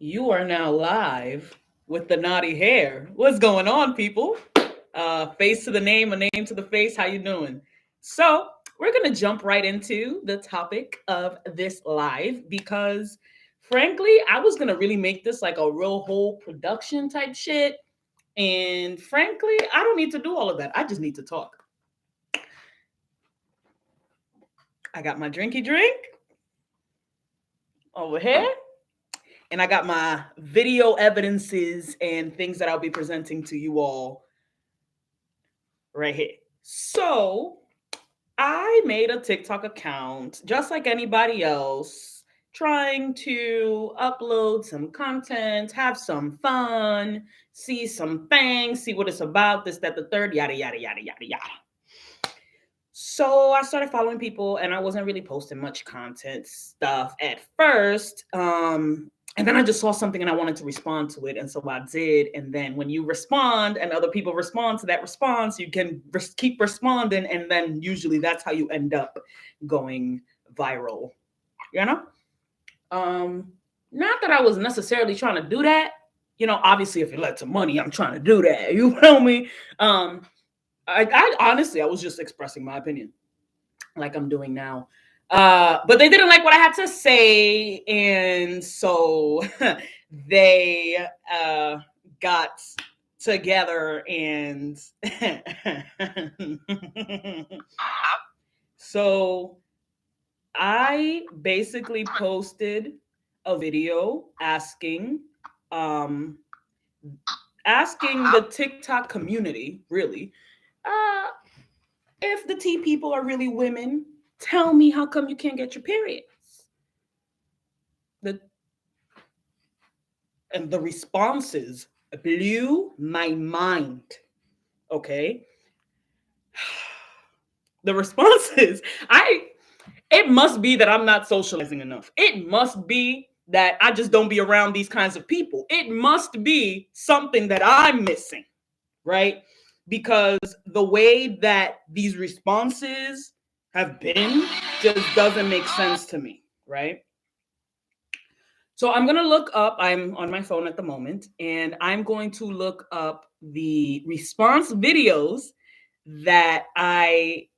You are now live with the naughty hair. What's going on, people? Face to the name, a name to the face. How you doing? So we're gonna jump right into the topic of this live because, frankly, I was gonna really make this like a real whole production type shit, and frankly, I don't need to do all of that. I just need to talk. I got my drinky drink over here. And I got my video evidences and things that I'll be presenting to you all right here. So I made a TikTok account just like anybody else, trying to upload some content, have some fun, see some things, see what it's about, this, that, the third, yada, yada, yada, yada, yada. So I started following people and I wasn't really posting much content stuff at first. And then I just saw something and I wanted to respond to it. And so I did. And then when you respond and other people respond to that response, you can keep responding. And then usually that's how you end up going viral, you know? Not that I was necessarily trying to do that. Obviously, if it led to money, I'm trying to do that. You feel me? I honestly, I was just expressing my opinion like I'm doing now. But they didn't like what I had to say. And so they got together and so I basically posted a video asking the TikTok community, really, uh, if the T people are really women, tell me how come you can't get your periods? And the responses blew my mind. Okay. The responses, it must be that I'm not socializing enough. It must be that I just don't be around these kinds of people. It must be something that I'm missing, right? Because the way that these responses have been just doesn't make sense to me, right? So I'm going to look up, I'm on my phone at the moment, and I'm going to look up the response videos that I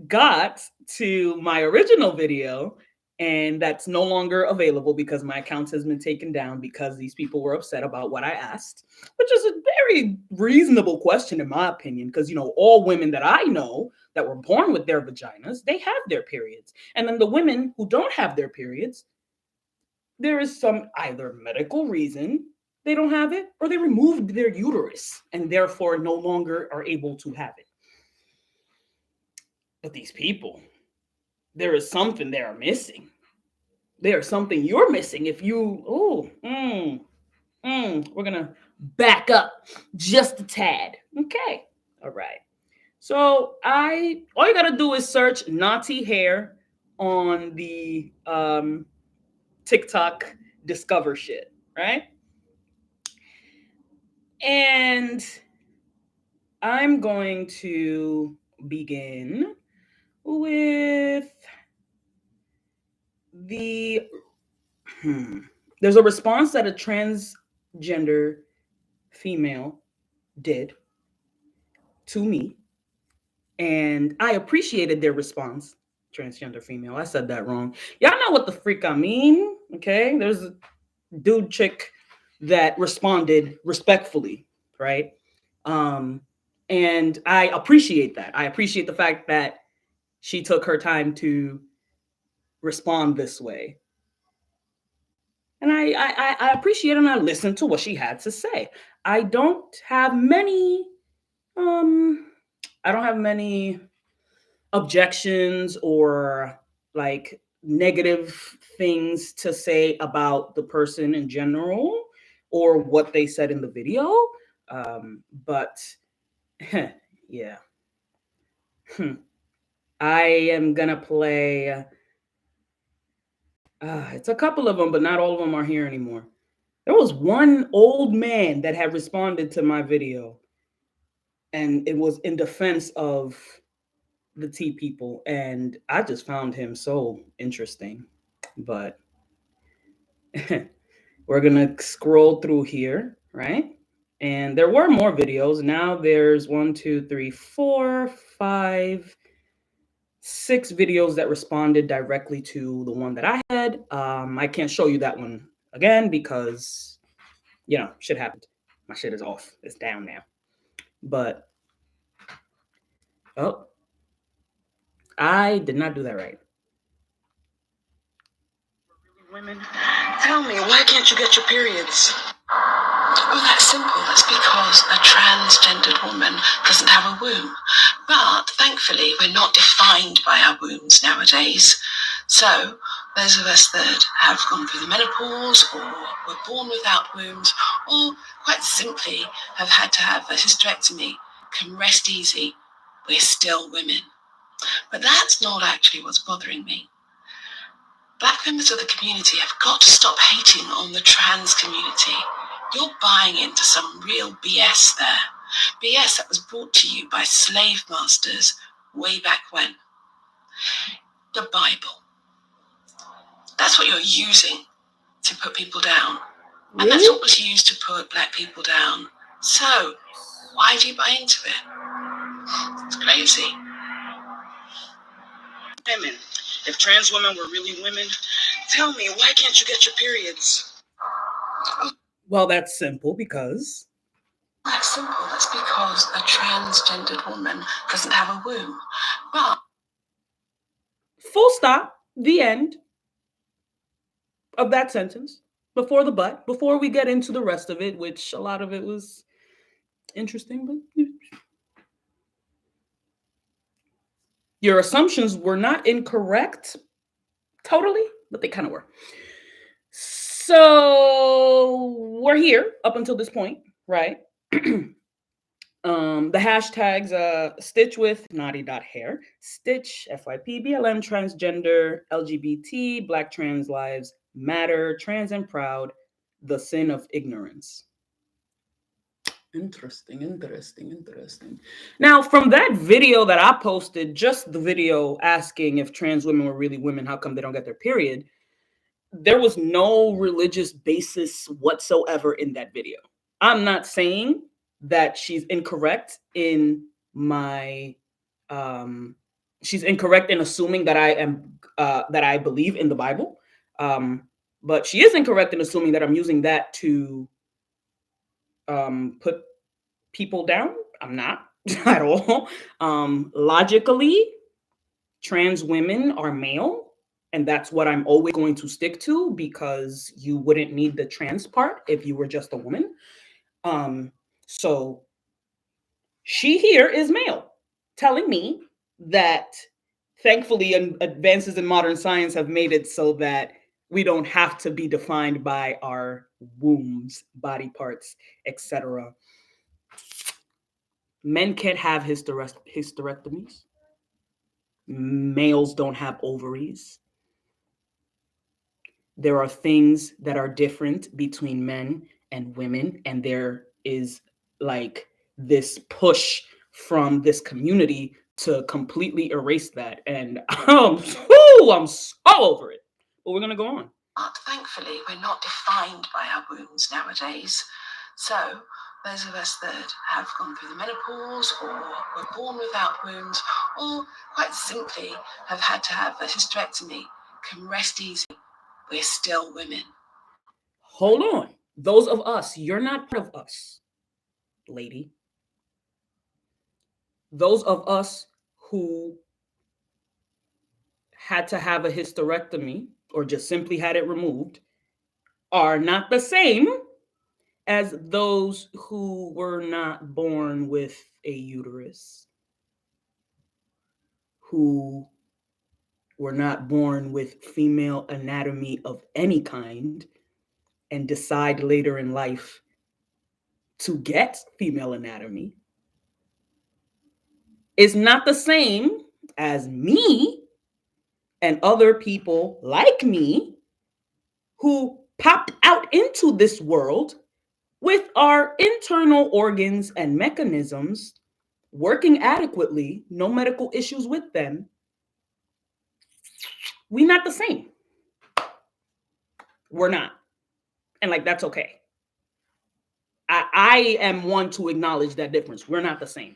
got to my original video, and that's no longer available because my account has been taken down because these people were upset about what I asked, which is a very reasonable question in my opinion, because all women that I know that were born with their vaginas, they have their periods. And then the women who don't have their periods, there is some either medical reason they don't have it, or they removed their uterus and therefore no longer are able to have it. But these people, there is something they are missing. There's something you're missing if you, we're going to back up just a tad. Okay. All right. So all you got to do is search naughty hair on the TikTok discover shit, right? And I'm going to begin with the there's a response that a transgender female did to me, and I appreciated their response. Transgender female, I said that wrong. Y'all know what the freak I mean. Okay, there's a dude chick that responded respectfully, right? And I appreciate that. I appreciate the fact that she took her time to respond this way. And I appreciate and I listened to what she had to say. I don't have many um I don't have many objections or like negative things to say about the person in general or what they said in the video. But yeah. I am gonna play it's a couple of them, but not all of them are here anymore. There was one old man that had responded to my video, and it was in defense of the T people, and I just found him so interesting. But We're gonna scroll through here, right? And there were more videos. Now there's 6 videos that responded directly to the one that I had. I can't show you that one again because, shit happened. My shit is off. It's down now. But, oh, I did not do that right. Women, tell me, why can't you get your periods? Oh, that's simple. That's because a transgendered woman doesn't have a womb. But thankfully, we're not defined by our wombs nowadays. So those of us that have gone through the menopause or were born without wombs or quite simply have had to have a hysterectomy can rest easy. We're still women. But that's not actually what's bothering me. Black members of the community have got to stop hating on the trans community. You're buying into some real BS there. BS that was brought to you by slave masters way back when. The Bible. That's what you're using to put people down. Really? And that's what was used to put black people down. So, why do you buy into it? It's crazy. Women, if trans women were really women, tell me, why can't you get your periods? Well, that's simple because... That's simple. That's because a transgendered woman doesn't have a womb. But... Full stop. The end of that sentence. Before the but. Before we get into the rest of it, which a lot of it was interesting, but... Your assumptions were not incorrect totally, but they kind of were. So we're here up until this point, right? The hashtags Stitch with naughty.hair, Stitch, FYP, BLM, transgender, LGBT, Black trans lives matter, trans and proud, the sin of ignorance. Interesting. Now, from that video that I posted, just the video asking if trans women were really women, how come they don't get their period? There was no religious basis whatsoever in that video. I'm not saying that she's incorrect in my, she's incorrect in assuming that I am, that I believe in the Bible. But she is incorrect in assuming that I'm using that to put people down. I'm not at all. Logically, trans women are male. And that's what I'm always going to stick to because you wouldn't need the trans part if you were just a woman. So she here is male, telling me that thankfully advances in modern science have made it so that we don't have to be defined by our wombs, body parts, etc. Men can't have hysterectomies. Males don't have ovaries. There are things that are different between men and women, and there is like this push from this community to completely erase that. And I'm so over it. But we're gonna go on. But thankfully, we're not defined by our wombs nowadays. So those of us that have gone through the menopause or were born without wombs or quite simply have had to have a hysterectomy can rest easy. We're still women. Hold on. Those of us, you're not part of us, lady. Those of us who had to have a hysterectomy or just simply had it removed are not the same as those who were not born with a uterus, who were not born with female anatomy of any kind and decide later in life to get female anatomy, is not the same as me and other people like me who popped out into this world with our internal organs and mechanisms working adequately, no medical issues with them. We're not the same. We're not. And like, that's okay. I am one to acknowledge that difference. We're not the same.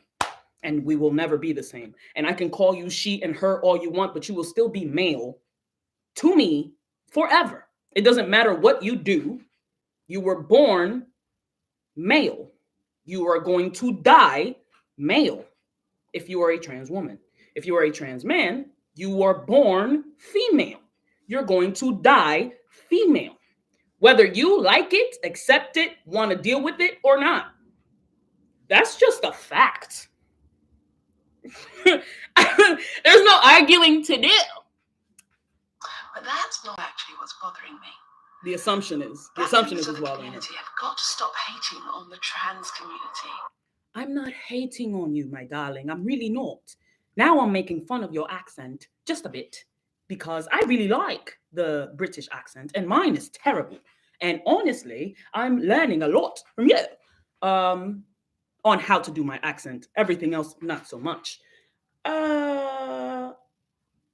And we will never be the same. And I can call you she and her all you want, but you will still be male to me forever. It doesn't matter what you do. You were born male. You are going to die male if you are a trans woman. If you are a trans man, you are born female. You're going to die female. Whether you like it, accept it, want to deal with it or not. That's just a fact. There's no arguing to do. But that's not actually what's bothering me. The assumption is what's bothering me. I've got to stop hating on the trans community. I'm not hating on you, my darling. I'm really not. Now I'm making fun of your accent just a bit because I really like the British accent and mine is terrible. And honestly, I'm learning a lot from you on how to do my accent. Everything else, not so much. Yeah,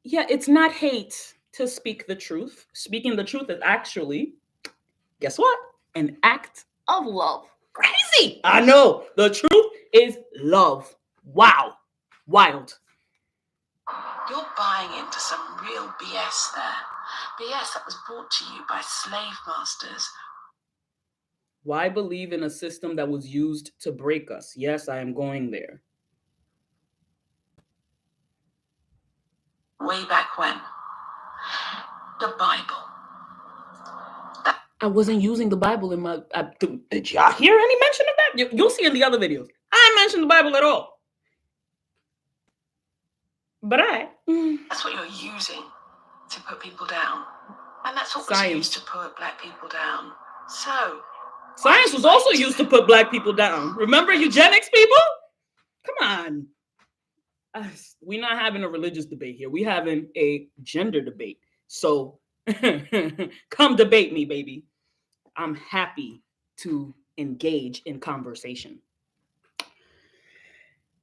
it's not hate to speak the truth. Speaking the truth is actually, guess what? An act of love. Crazy. I know. The truth is love. Wow. Wild. You're buying into some real BS there. BS that was brought to you by slave masters. Why believe in a system that was used to break us? Yes, I am going there. Way back when. The Bible. I wasn't using the Bible in my... did y'all hear any mention of that? You'll see in the other videos. I didn't mention the Bible at all. But that's what you're using to put people down. And that's what was used to put black people down. So... Science was also used to put black people down. Remember eugenics, people? Come on. We're not having a religious debate here. We're having a gender debate. So come debate me, baby. I'm happy to engage in conversation.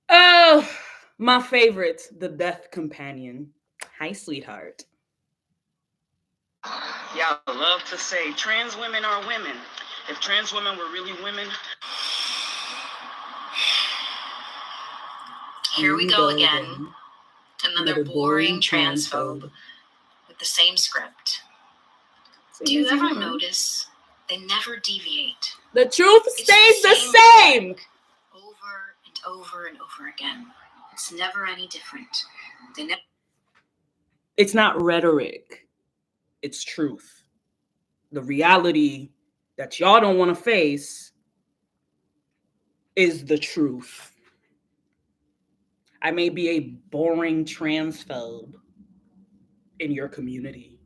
Oh, my favorite, the Death Companion. Hi, sweetheart. Y'all love to say trans women are women. If trans women were really women. Here we go again. Another boring transphobe with the same script. Do you ever notice they never deviate? The truth stays the same. Over and over and over again. It's never any different. It's not rhetoric. It's truth. The reality that y'all don't want to face is the truth. I may be a boring transphobe in your community.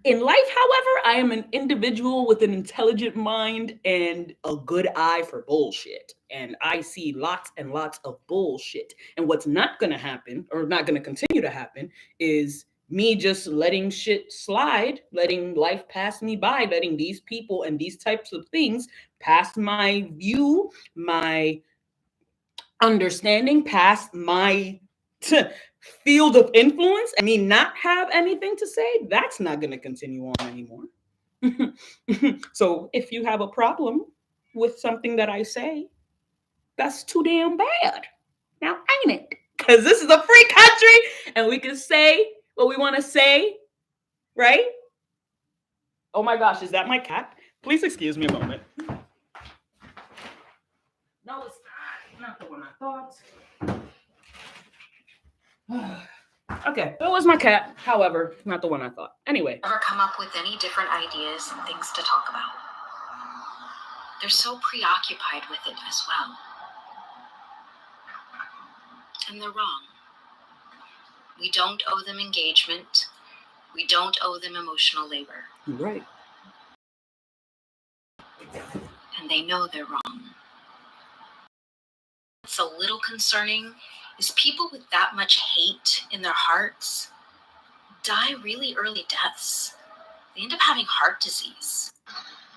In life, however, I am an individual with an intelligent mind and a good eye for bullshit. And I see lots and lots of bullshit. And what's not going to happen, or not going to continue to happen, is me just letting shit slide, letting life pass me by, letting these people and these types of things pass my view, my understanding, past my field of influence, and me not have anything to say. That's not going to continue on anymore. So if you have a problem with something that I say, that's too damn bad. Now, ain't it? Because this is a free country and we can say what we want to say, right? Oh my gosh, is that my cat? Please excuse me a moment. No, it's not the one I thought. Okay, that was my cat. However, not the one I thought. Anyway. Never come up with any different ideas and things to talk about. They're so preoccupied with it as well. And they're wrong. We don't owe them engagement. We don't owe them emotional labor. You're right. And they know they're wrong. What's a little concerning is people with that much hate in their hearts die really early deaths. They end up having heart disease.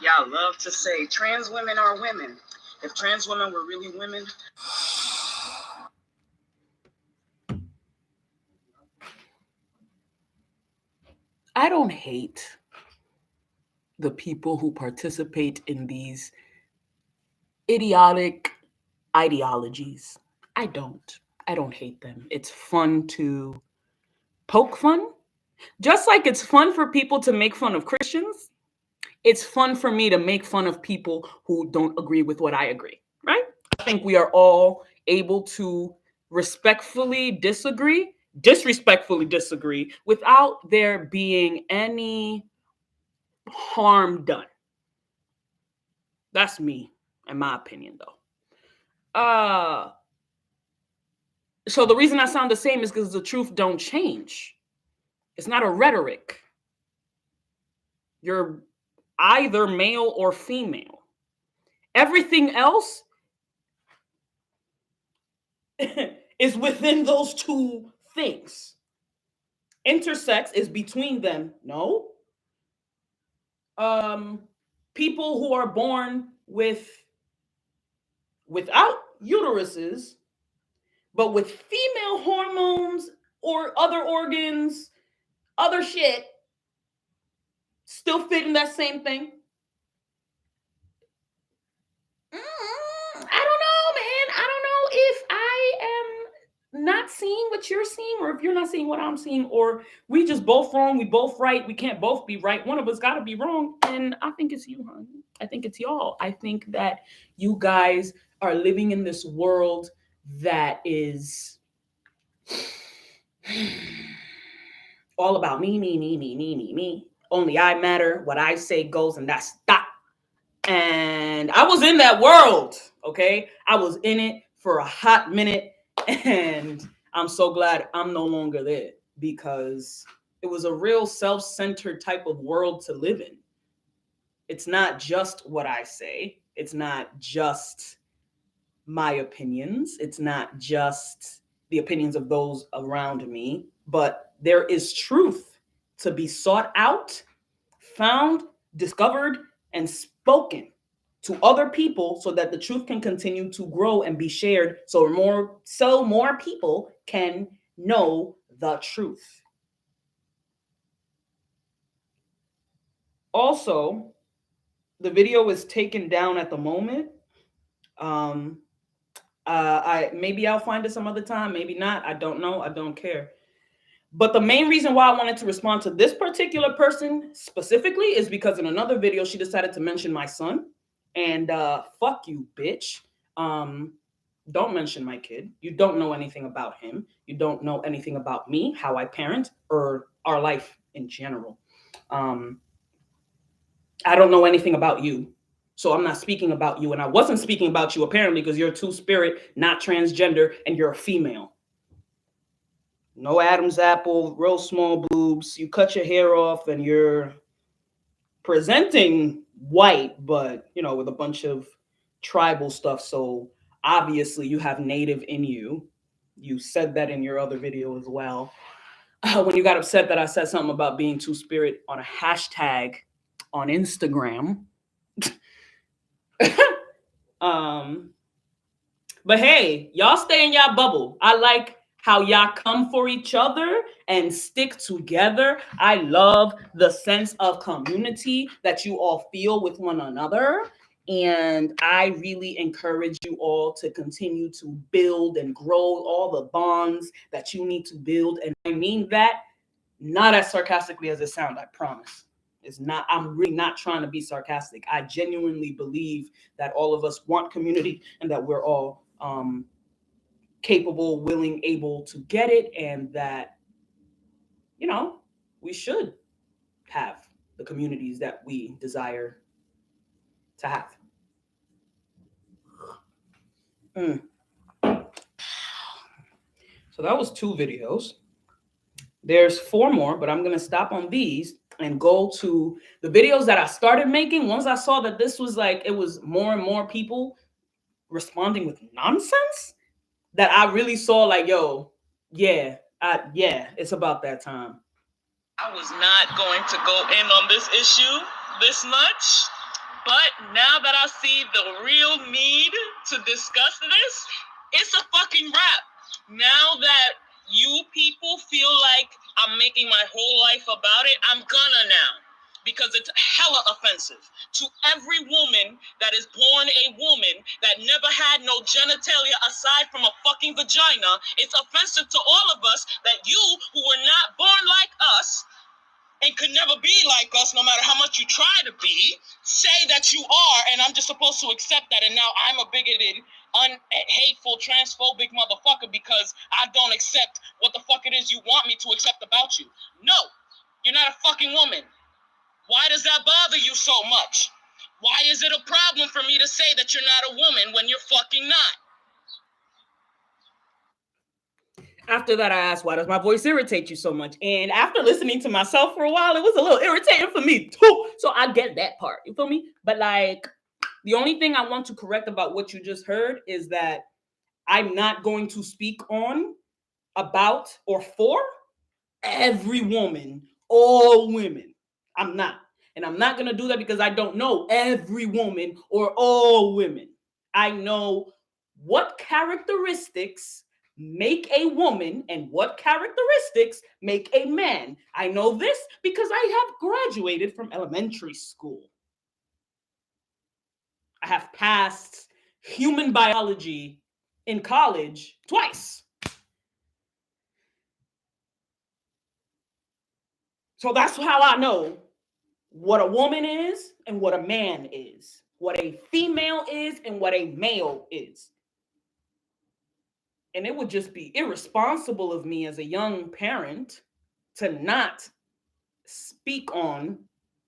Y'all love to say trans women are women. If trans women were really women. I don't hate the people who participate in these idiotic ideologies. I don't. I don't hate them. It's fun to poke fun. Just like it's fun for people to make fun of Christians, it's fun for me to make fun of people who don't agree with what I agree, right? I think we are all able to respectfully disagree, disrespectfully disagree, without there being any harm done. That's me, in my opinion, though. So the reason I sound the same is because the truth don't change. It's not a rhetoric. You're either male or female. Everything else is within those two things. Intersex is between them. No. People who are born without uteruses, but with female hormones or other organs, other shit, still fit in that same thing. I don't know, man. I don't know if I am not seeing what you're seeing, or if you're not seeing what I'm seeing, or we just both wrong, we both right. We can't both be right. One of us got to be wrong. And I think it's you, honey. I think it's y'all. I think that you guys are living in this world that is all about me, me, me, me, me, me, me. Only I matter. What I say goes, and that's that. And I was in that world, okay? I was in it for a hot minute, and I'm so glad I'm no longer there, because it was a real self-centered type of world to live in. It's not just what I say. It's not just my opinions. It's not just the opinions of those around me, but there is truth to be sought out, found, discovered, and spoken to other people so that the truth can continue to grow and be shared, so more people can know the truth. Also, the video is taken down at the moment. Maybe I'll find it some other time, maybe not. I don't know. I don't care. But the main reason why I wanted to respond to this particular person specifically is because in another video, she decided to mention my son. And fuck you, bitch. Don't mention my kid. You don't know anything about him. You don't know anything about me, how I parent, or our life in general. I don't know anything about you. So I'm not speaking about you. And I wasn't speaking about you, apparently, because you're a two-spirit, not transgender, and you're a female. No Adam's apple, real small boobs. You cut your hair off and you're presenting white, but, you know, with a bunch of tribal stuff. So obviously you have native in you. You said that in your other video as well. When you got upset that I said something about being two-spirit on a hashtag on Instagram. But hey, y'all stay in y'all bubble. I like how y'all come for each other and stick together. I love the sense of community that you all feel with one another. And I really encourage you all to continue to build and grow all the bonds that you need to build. And I mean that not as sarcastically as it sounds, I promise. It's not, I'm really not trying to be sarcastic. I genuinely believe that all of us want community and that we're all capable, willing, able to get it, and that, you know, we should have the communities that we desire to have. So that was 2 videos. There's 4 more, but I'm going to stop on these and go to the videos that I started making. Once I saw that this was like, it was more and more people responding with nonsense, that I really saw like, yo, yeah, it's about that time. I was not going to go in on this issue this much, but now that I see the real need to discuss this, it's a fucking wrap. Now that you people feel like I'm making my whole life about it, I'm gonna now. Because it's hella offensive to every woman that is born a woman that never had no genitalia aside from a fucking vagina. It's offensive to all of us that you, who were not born like us and could never be like us, no matter how much you try to be, say that you are, and I'm just supposed to accept that, and now I'm a bigoted, hateful, transphobic motherfucker because I don't accept what the fuck it is you want me to accept about you. No, you're not a fucking woman. Why does that bother you so much? Why is it a problem for me to say that you're not a woman when you're fucking not? After that, I asked, why does my voice irritate you so much? And after listening to myself for a while, it was a little irritating for me too. So I get that part. You feel me? But like, the only thing I want to correct about what you just heard is that I'm not going to speak on, about, or for every woman, all women. I'm not. And I'm not going to do that because I don't know every woman or all women. I know what characteristics make a woman and what characteristics make a man. I know this because I have graduated from elementary school. I have passed human biology in college twice. So that's how I know what a woman is and what a man is, what a female is and what a male is. And it would just be irresponsible of me as a young parent to not speak on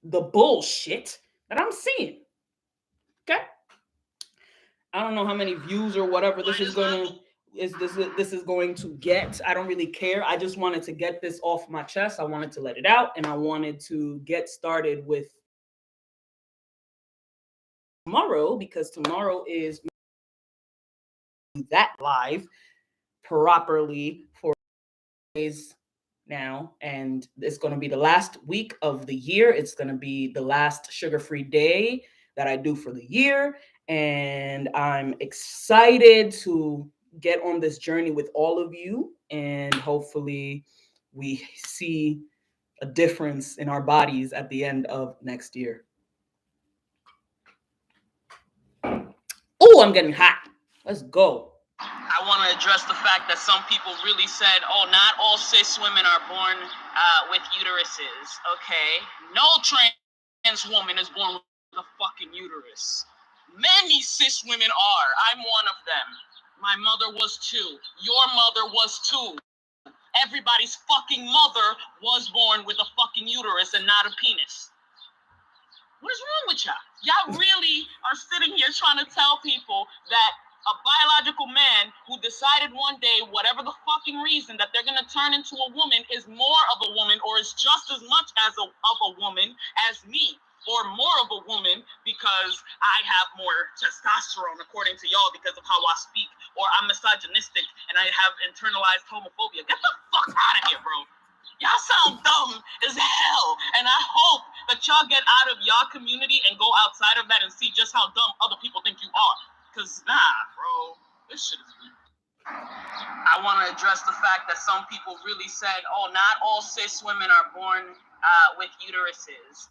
the bullshit that I'm seeing. Okay? I don't know how many views or whatever this is going to get. I don't really care. I just wanted to get this off my chest. I wanted to let it out, and I wanted to get started with tomorrow, because tomorrow is that live properly for days now, and it's going to be the last week of the year. It's going to be the last sugar-free day that I do for the year, and I'm excited to get on this journey with all of you, and hopefully we see a difference in our bodies at the end of next year. Oh, I'm getting hot. Let's go. I want to address the fact that some people really said, oh, not all cis women are born with uteruses. Okay. No trans woman is born with a fucking uterus. Many cis women are. I'm one of them. My mother was too. Your mother was too. Everybody's fucking mother was born with a fucking uterus and not a penis. What is wrong with y'all? Y'all really are sitting here trying to tell people that a biological man who decided one day, whatever the fucking reason, that they're going to turn into a woman is more of a woman, or is just as much of a woman as me, or more of a woman because I have more testosterone, according to y'all, because of how I speak, or I'm misogynistic and I have internalized homophobia. Get the fuck out of here, bro. Y'all sound dumb as hell, and I hope that y'all get out of y'all community and go outside of that and see just how dumb other people think you are. Because, nah, bro, this shit is weird. I want to address the fact that some people really said, oh, not all cis women are born with uteruses.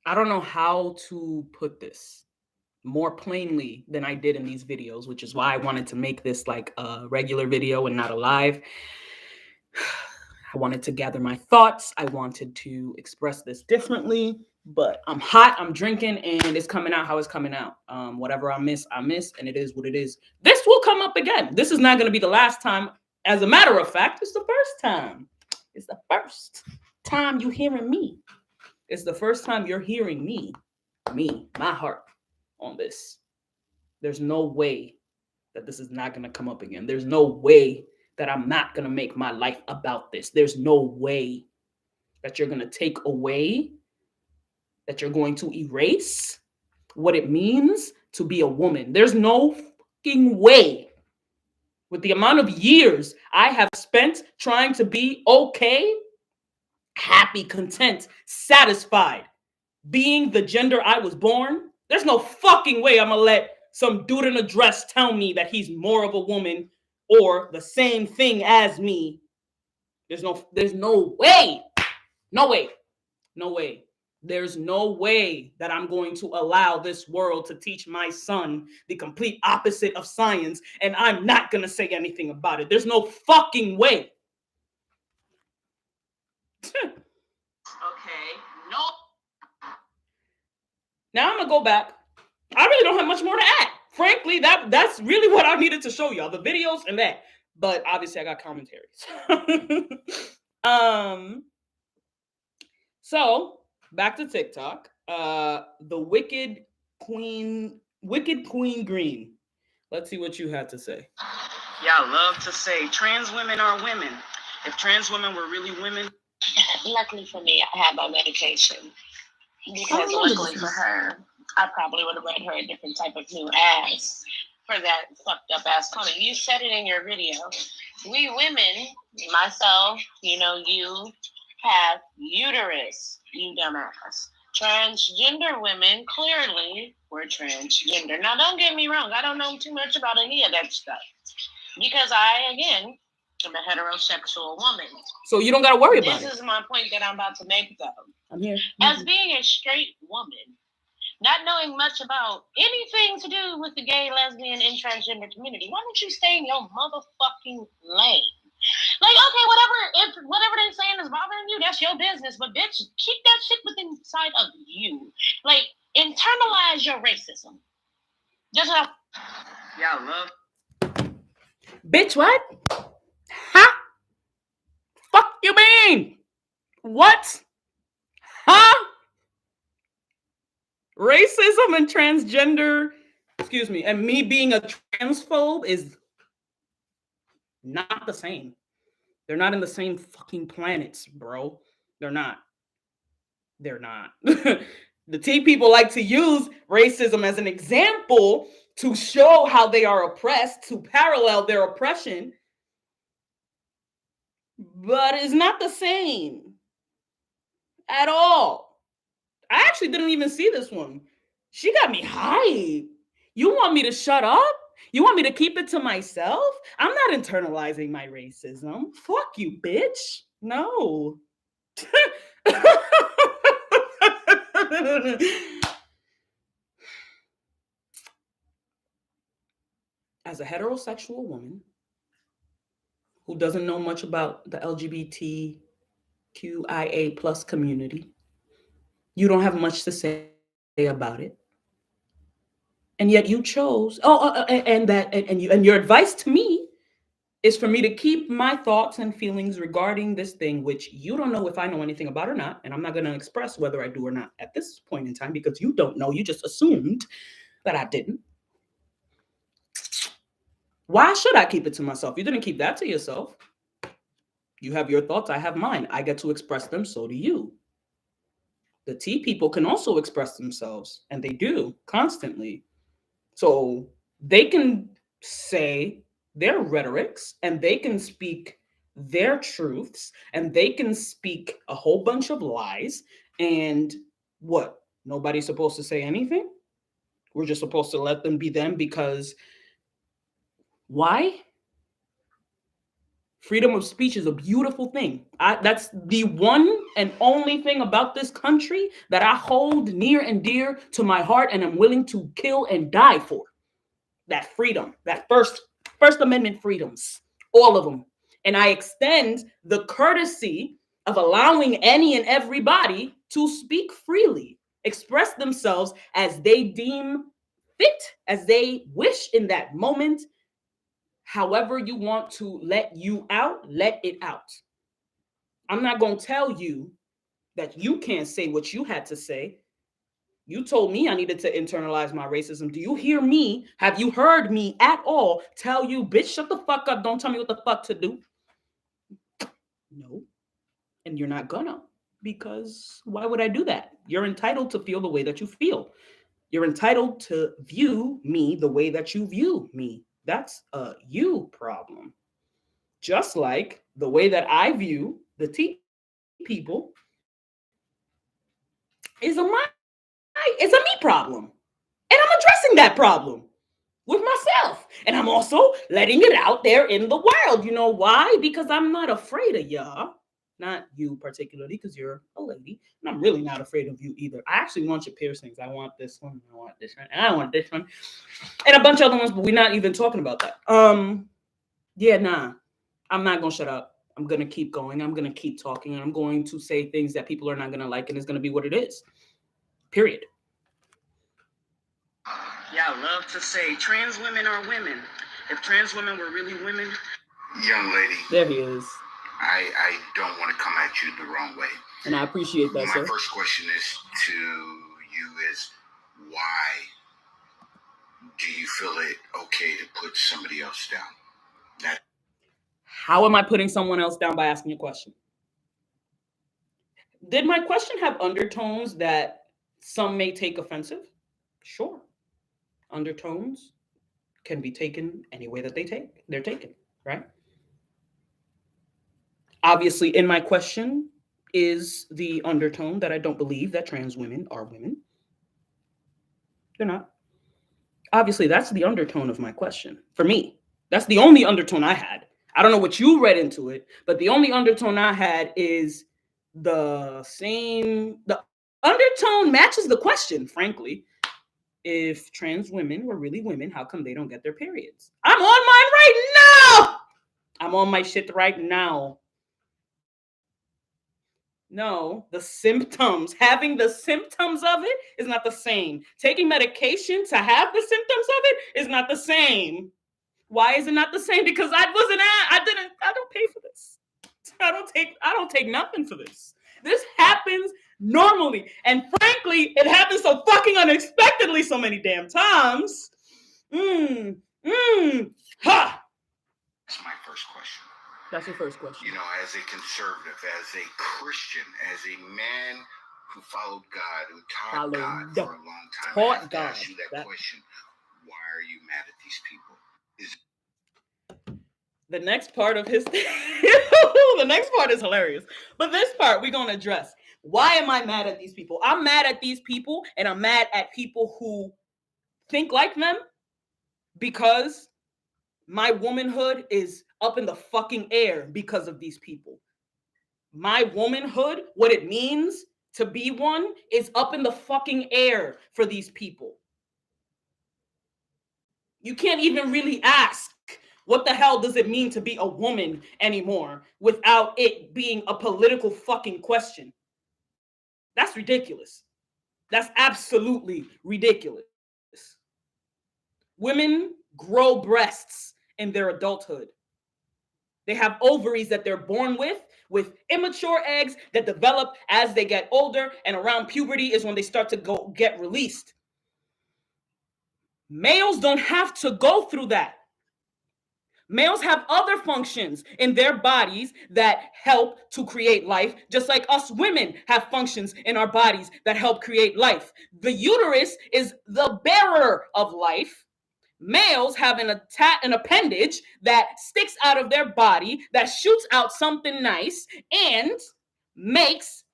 I don't know how to put this more plainly than I did in these videos, which is why I wanted to make this like a regular video and not a live. I wanted to gather my thoughts. I wanted to express this differently, but I'm hot, I'm drinking, and it's coming out how it's coming out. Whatever I miss, and it is what it is. This will come up again. This is not going to be the last time. As a matter of fact, it's the first time. It's the first time you're hearing me. It's the first time you're hearing me, my heart on this. There's no way that this is not going to come up again. There's no way that I'm not going to make my life about this. There's no way that you're going to take away, that you're going to erase what it means to be a woman. There's no fucking way. With the amount of years I have spent trying to be okay, happy, content, satisfied, being the gender I was born, there's no fucking way I'm going to let some dude in a dress tell me that he's more of a woman or the same thing as me. There's no way. No way. No way. There's no way that I'm going to allow this world to teach my son the complete opposite of science, and I'm not going to say anything about it. There's no fucking way. Okay, no. Now I'm going to go back. I really don't have much more to add. Frankly, that's really what I needed to show y'all, the videos and that. But obviously I got commentaries. So back to TikTok. The Wicked Queen Green. Let's see what you had to say. Y'all love to say trans women are women. If trans women were really women. Luckily for me, I had my medication. Because luckily for her, I probably would have read her a different type of new ass for that fucked up ass comment. You said it in your video. We women, myself, you have uterus, you dumbass. Transgender women clearly were transgender. Now, don't get me wrong. I don't know too much about any of that stuff. Because I, again, am a heterosexual woman. So you don't got to worry about it. This is my point that I'm about to make, though. I'm here. As being a straight woman, not knowing much about anything to do with the gay, lesbian, and transgender community, why don't you stay in your motherfucking lane? Like, okay, whatever they're saying is bothering you, that's your business. But bitch, keep that shit within inside of you. Like, internalize your racism. Just how y'all love. Bitch, what? Huh? Fuck you mean? What? Huh? Racism and transgender, and me being a transphobe is not the same. They're not in the same fucking planets, bro. They're not. The T people like to use racism as an example to show how they are oppressed, to parallel their oppression. But it's not the same at all. I actually didn't even see this one. She got me hyped. You want me to shut up? You want me to keep it to myself? I'm not internalizing my racism. Fuck you, bitch. No. As a heterosexual woman who doesn't know much about the LGBTQIA plus community, you don't have much to say about it. And yet you chose, and your advice to me is for me to keep my thoughts and feelings regarding this thing, which you don't know if I know anything about or not. And I'm not going to express whether I do or not at this point in time, because you don't know. You just assumed that I didn't. Why should I keep it to myself? You didn't keep that to yourself. You have your thoughts. I have mine. I get to express them. So do you. The T people can also express themselves, and they do constantly. So they can say their rhetorics, and they can speak their truths, and they can speak a whole bunch of lies. And what? Nobody's supposed to say anything? We're just supposed to let them be them because why? Freedom of speech is a beautiful thing. That's the one and only thing about this country that I hold near and dear to my heart and am willing to kill and die for. That freedom, that First Amendment freedoms, all of them. And I extend the courtesy of allowing any and everybody to speak freely, express themselves as they deem fit, as they wish in that moment. However you want to let you out, let it out. I'm not going to tell you that you can't say what you had to say. You told me I needed to internalize my racism. Do you hear me? Have you heard me at all tell you, bitch, shut the fuck up. Don't tell me what the fuck to do. No. And you're not gonna, because why would I do that? You're entitled to feel the way that you feel. You're entitled to view me the way that you view me. That's a you problem. Just like the way that I view the T people is a me problem. And I'm addressing that problem. with myself. And I'm also letting it out there in the world. You know why? Because I'm not afraid of y'all. Not you particularly, because you're a lady. And I'm really not afraid of you either. I actually want your piercings. I want this one. I want this one. And I want this one. And a bunch of other ones, but we're not even talking about that. Yeah, nah. I'm not going to shut up. I'm going to keep going. I'm going to keep talking. And I'm going to say things that people are not going to like. And it's going to be what it is. Period. Yeah, I love to say trans women are women. If trans women were really women. Young lady. There he is. I don't want to come at you the wrong way. And I appreciate that, sir. My first question is to you is, why do you feel it okay to put somebody else down? How am I putting someone else down by asking a question? Did my question have undertones that some may take offensive? Sure. Undertones can be taken any way that they're taken, right? Obviously, in my question is the undertone that I don't believe that trans women are women. They're not. Obviously, that's the undertone of my question. For me, that's the only undertone I had. I don't know what you read into it, but the only undertone I had is the undertone matches the question, frankly. If trans women were really women, how come they don't get their periods? I'm on mine right now. I'm on my shit right now. No, the symptoms, having the symptoms of it is not the same. Taking medication to have the symptoms of it is not the same. Why is it not the same? Because I don't pay for this. I don't take nothing for this. This happens normally. And frankly, it happens so fucking unexpectedly so many damn times. Ha! That's my first question. That's your first question. You know, as a conservative, as a Christian, as a man who followed God, who taught God for a long time, I have to ask you that question. Why are you mad at these people? The next part of his the next part is hilarious. But this part we're going to address. Why am I mad at these people? I'm mad at these people, and I'm mad at people who think like them because my womanhood is up in the fucking air because of these people. My womanhood, what it means to be one, is up in the fucking air for these people. You can't even really ask, what the hell does it mean to be a woman anymore without it being a political fucking question? That's ridiculous. That's absolutely ridiculous. Women grow breasts in their adulthood. They have ovaries that they're born with immature eggs that develop as they get older, and around puberty is when they start to get released. Males don't have to go through that. Males have other functions in their bodies that help to create life, just like us women have functions in our bodies that help create life. The uterus is the bearer of life. Males have an appendage that sticks out of their body that shoots out something nice and makes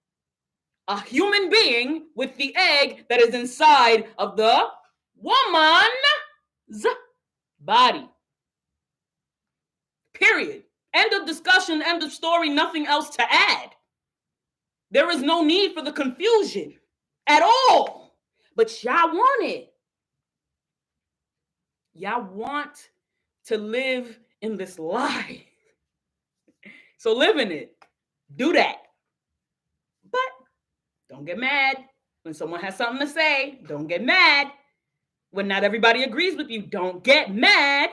a human being with the egg that is inside of the woman's body. Period. End of discussion, end of story, nothing else to add. There is no need for the confusion at all. But y'all want it. Y'all want to live in this lie. So live in it. Do that. But don't get mad when someone has something to say. Don't get mad when not everybody agrees with you. Don't get mad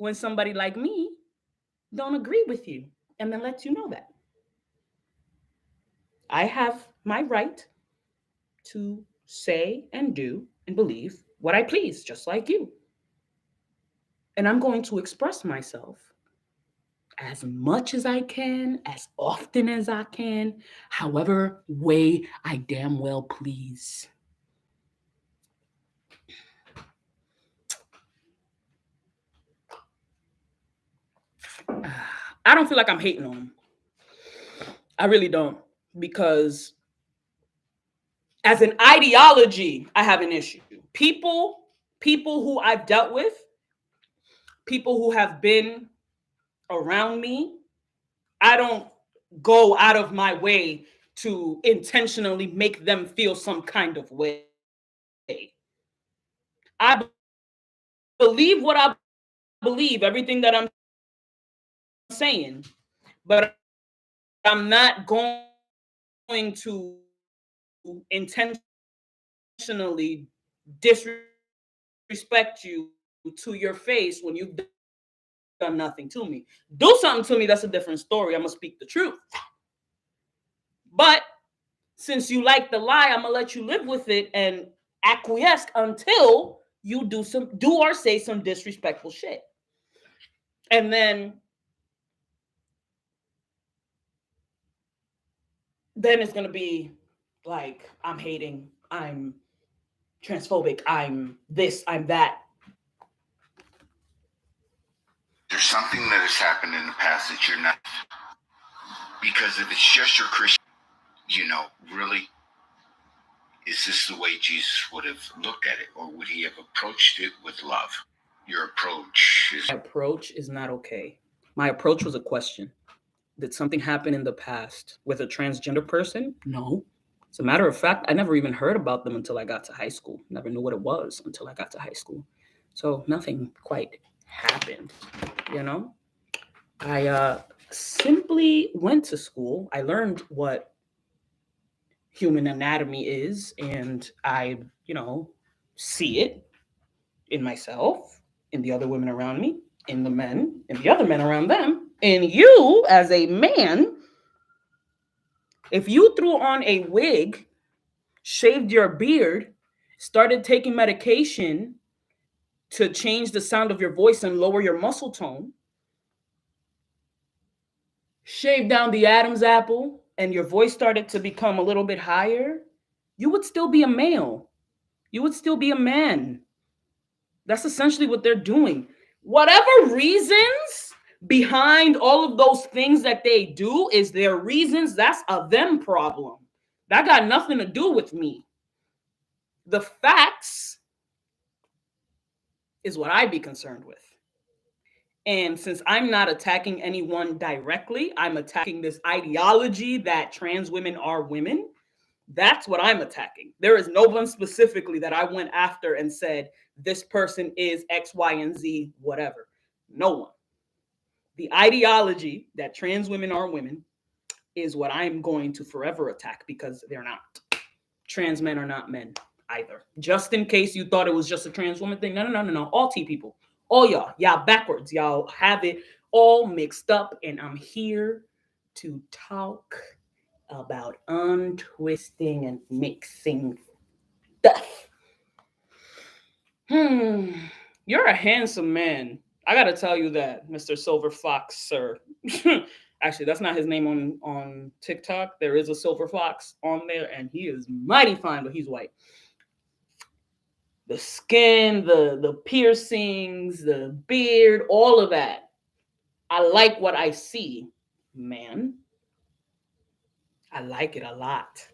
when somebody like me don't agree with you, and then let you know that. I have my right to say and do and believe what I please, just like you. And I'm going to express myself as much as I can, as often as I can, however way I damn well please. I don't feel like I'm hating on them. I really don't, because as an ideology, I have an issue. People people who I've dealt with, people who have been around me, I don't go out of my way to intentionally make them feel some kind of way. I believe what I believe, everything that I'm saying, but I'm not going to intentionally disrespect you to your face when you've done nothing to me. Do something to me, that's a different story. I'm gonna speak the truth. But since you like the lie, I'm gonna let you live with it and acquiesce until you do or say some disrespectful shit. And then it's gonna be like, I'm hating, I'm transphobic, I'm this, I'm that. There's something that has happened in the past that you're not, because if it's just your Christian, really, is this the way Jesus would have looked at it, or would he have approached it with love? Your approach is... My approach is not okay. My approach was a question. Did something happen in the past with a transgender person? No. As a matter of fact, I never even heard about them until I got to high school. Never knew what it was until I got to high school. So nothing quite happened, I simply went to school. I learned what human anatomy is, and I, see it in myself, in the other women around me, in the men, in the other men around them, and you as a man. If you threw on a wig, shaved your beard, started taking medication to change the sound of your voice and lower your muscle tone, shaved down the Adam's apple, and your voice started to become a little bit higher, you would still be a male. You would still be a man. That's essentially what they're doing. Whatever reasons behind all of those things that they do is their reasons. That's a them problem. That got nothing to do with me. The facts is what I'd be concerned with. And since I'm not attacking anyone directly, I'm attacking this ideology that trans women are women. That's what I'm attacking. There is no one specifically that I went after and said, this person is X, Y, and Z, whatever. No one. The ideology that trans women are women is what I'm going to forever attack, because they're not. Trans men are not men either. Just in case you thought it was just a trans woman thing. No. All T people. All y'all backwards. Y'all have it all mixed up, and I'm here to talk about untwisting and mixing stuff. You're a handsome man. I gotta tell you that, Mr. Silver Fox, sir. Actually, that's not his name on TikTok. There is a Silver Fox on there, and he is mighty fine, but he's white. The skin, the piercings, the beard, all of that. I like what I see, man. I like it a lot.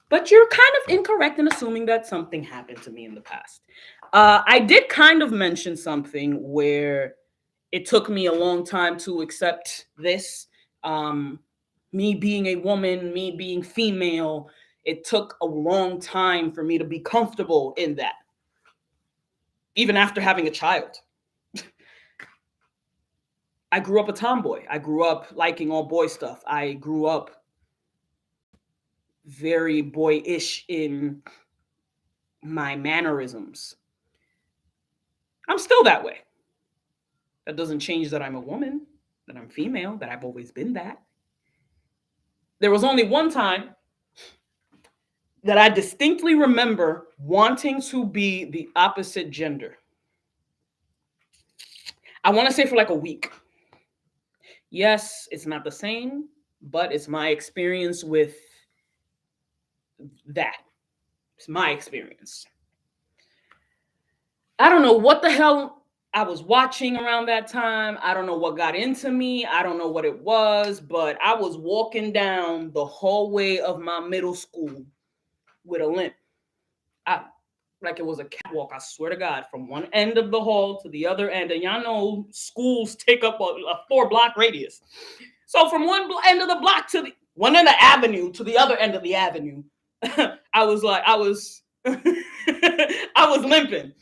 But you're kind of incorrect in assuming that something happened to me in the past. I did kind of mention something where it took me a long time to accept this. Me being a woman, me being female, it took a long time for me to be comfortable in that. Even after having a child. I grew up a tomboy. I grew up liking all boy stuff. I grew up very boyish in my mannerisms. I'm still that way. That doesn't change that I'm a woman, that I'm female, that I've always been that. There was only one time that I distinctly remember wanting to be the opposite gender. I want to say for like a week. Yes, it's not the same, but it's my experience with that. It's my experience. I don't know what the hell I was watching around that time. I don't know what got into me. I don't know what it was, but I was walking down the hallway of my middle school with a limp. like it was a catwalk. I swear to God, from one end of the hall to the other end. And y'all know schools take up a 4-block radius. So from one end of the block to the one end of the avenue to the other end of the avenue, I was I was limping.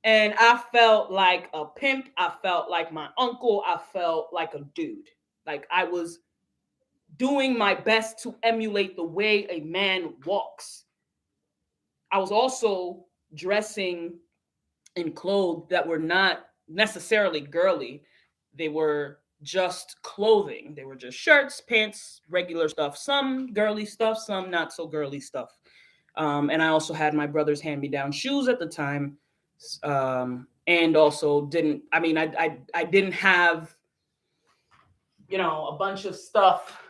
And I felt like a pimp. I felt like my uncle. I felt like a dude. Like I was doing my best to emulate the way a man walks. I was also dressing in clothes that were not necessarily girly. They were just clothing. They were just shirts, pants, regular stuff, some girly stuff, some not so girly stuff. And I also had my brother's hand-me-down shoes at the time. And also didn't, I mean, I didn't have, you know, a bunch of stuff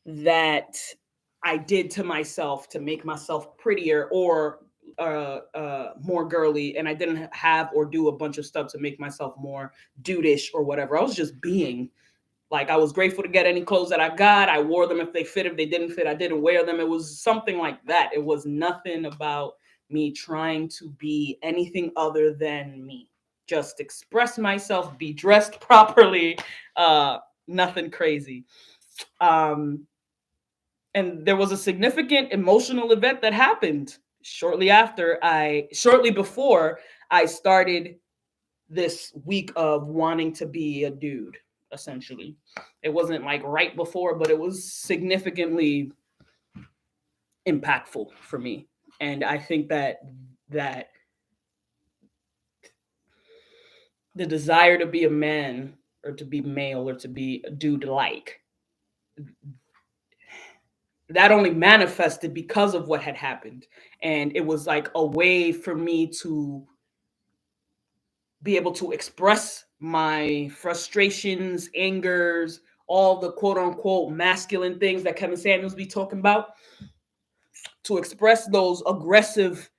that I did to myself to make myself prettier or more girly, and I didn't have or do a bunch of stuff to make myself more dudeish or whatever. I was just being like, I was grateful to get any clothes that I got. I wore them if they fit. If they didn't fit, I didn't wear them. It was something like that. It was nothing about me trying to be anything other than me. Just express myself, be dressed properly, nothing crazy. And there was a significant emotional event that happened shortly before I started this week of wanting to be a dude, essentially. It wasn't like right before, but it was significantly impactful for me. And I think that the desire to be a man or to be male or to be a dude like, that only manifested because of what had happened. And it was like a way for me to be able to express my frustrations, angers, all the quote unquote masculine things that Kevin Samuels be talking about, to express those aggressive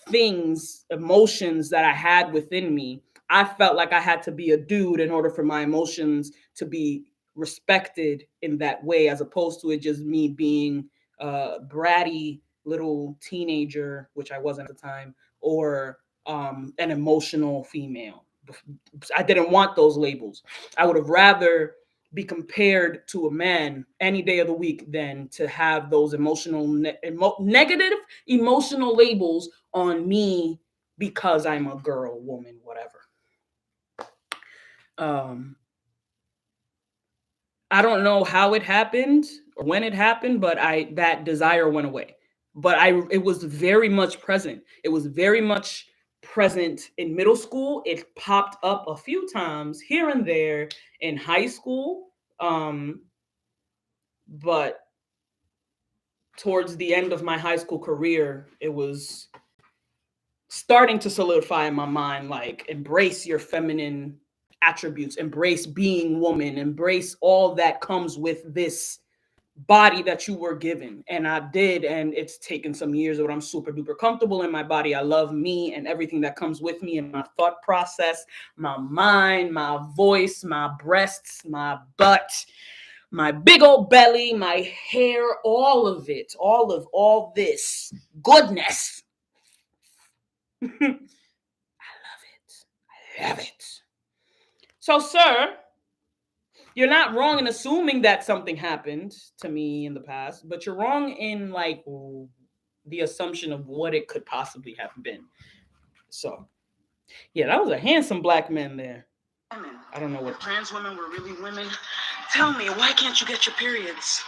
things, emotions that I had within me. I felt like I had to be a dude in order for my emotions to be respected in that way, as opposed to it just me being a bratty little teenager, which I wasn't at the time, or an emotional female. I didn't want those labels. I would have rather be compared to a man any day of the week than to have those negative emotional labels on me because I'm a girl, woman, whatever. I don't know how it happened or when it happened, but that desire went away. But it was very much present. It was very much present in middle school. It popped up a few times here and there in high school. But towards the end of my high school career, it was starting to solidify in my mind, like, embrace your feminine attributes, embrace being woman, embrace all that comes with this body that you were given. And I did, and it's taken some years, but I'm super duper comfortable in my body. I love me and everything that comes with me, and my thought process, my mind, my voice, my breasts, my butt, my big old belly, my hair, all of it, all this goodness. I love it. I love it. So, sir, you're not wrong in assuming that something happened to me in the past, but you're wrong in like the assumption of what it could possibly have been. So, yeah, that was a handsome black man there. Women. I don't know what. If trans women were really women, tell me, why can't you get your periods?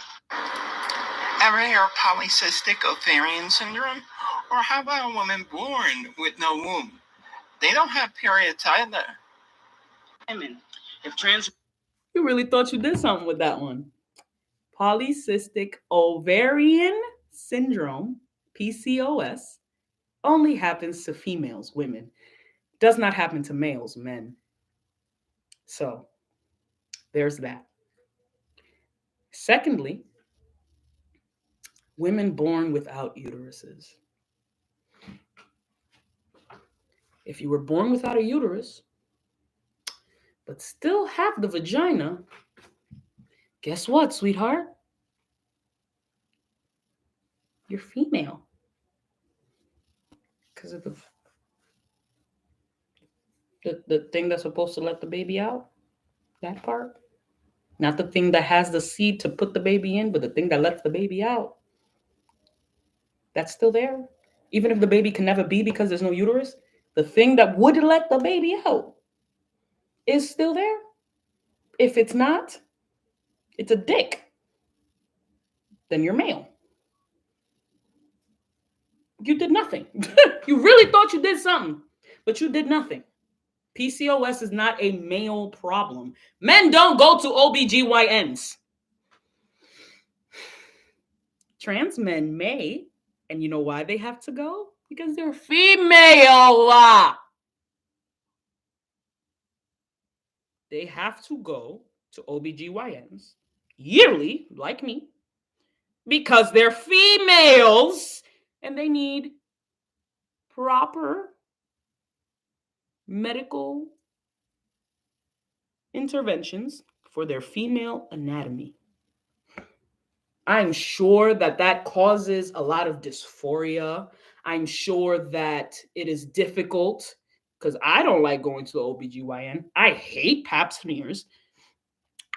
Ever hear of polycystic ovarian syndrome? Or how about a woman born with no womb? They don't have periods either. Women. If trans. You really thought you did something with that one. Polycystic ovarian syndrome, PCOS, only happens to females, women. Does not happen to males, men. So there's that. Secondly, women born without uteruses. If you were born without a uterus, but still have the vagina, guess what, sweetheart? You're female. Because of the thing that's supposed to let the baby out, that part. Not the thing that has the seed to put the baby in, but the thing that lets the baby out. That's still there. Even if the baby can never be because there's no uterus, the thing that would let the baby out is still there. If it's not, it's a dick. Then you're male. You did nothing. You really thought you did something, but you did nothing. PCOS is not a male problem. Men don't go to OBGYNs. Trans men may, and you know why they have to go? Because they're female. They have to go to OBGYNs yearly, like me, because they're females and they need proper medical interventions for their female anatomy. I'm sure that causes a lot of dysphoria. I'm sure that it is difficult because I don't like going to the OBGYN. I hate pap smears.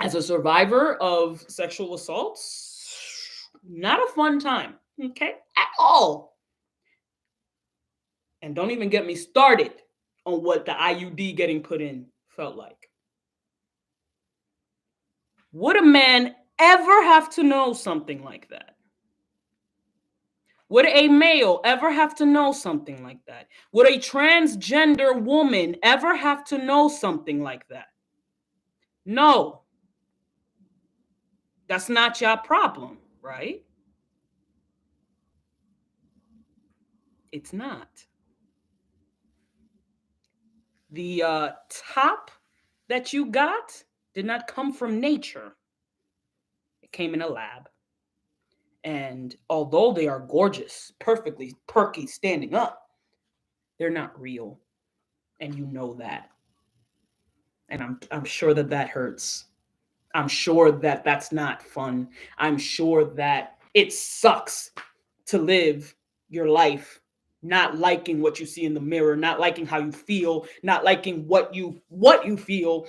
As a survivor of sexual assaults, not a fun time, okay, at all. And don't even get me started on what the IUD getting put in felt like. Would a man ever have to know something like that? Would a male ever have to know something like that? Would a transgender woman ever have to know something like that? No. That's not your problem, right? It's not. The top that you got did not come from nature. It came in a lab. And although they are gorgeous, perfectly perky standing up, they're not real. And you know that. And I'm sure that hurts. I'm sure that that's not fun. I'm sure that it sucks to live your life not liking what you see in the mirror, not liking how you feel, not liking what you feel,